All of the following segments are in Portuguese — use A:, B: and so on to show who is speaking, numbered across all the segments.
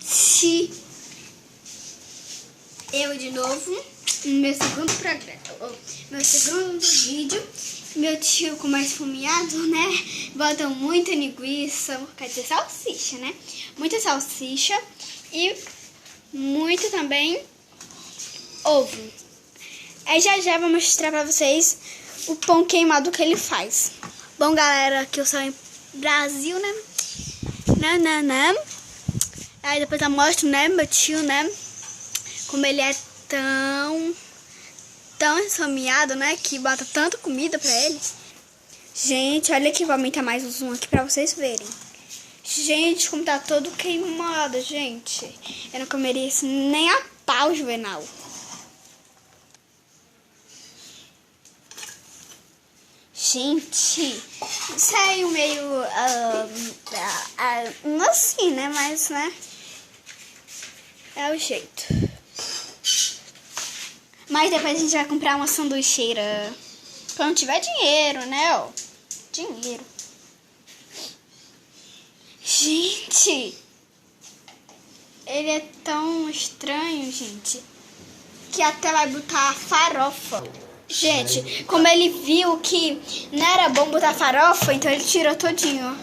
A: gente! Eu de novo, no meu segundo programa, meu segundo vídeo. Meu tio com mais esfomeado, né? Bota muita linguiça, quer dizer, salsicha, né? Muita salsicha e muito também ovo. Aí já vou mostrar pra vocês o pão queimado que ele faz. Bom, galera, aqui eu sou em Brasil, né? Nananã. Aí depois eu mostro, né, meu tio, né? Como ele é tão esfomeado, né? Que bota tanta comida pra ele. Gente, olha aqui, vou aumentar mais o zoom aqui pra vocês verem. Gente, como tá todo queimado, gente. Eu não comeria isso nem a pau, Juvenal. Gente, saiu meio assim, né? Mas, né? É o jeito. Mas depois a gente vai comprar uma sanduicheira quando tiver dinheiro, né? Ó, dinheiro. Gente, ele é tão estranho, gente, que até vai botar farofa. Gente, como ele viu que não era bom botar farofa, então ele tirou todinho.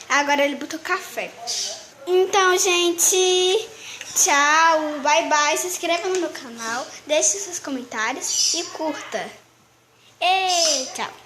A: Agora ele botou café. Então, gente, tchau, bye bye. Se inscreva no meu canal, deixe seus comentários e curta. E tchau.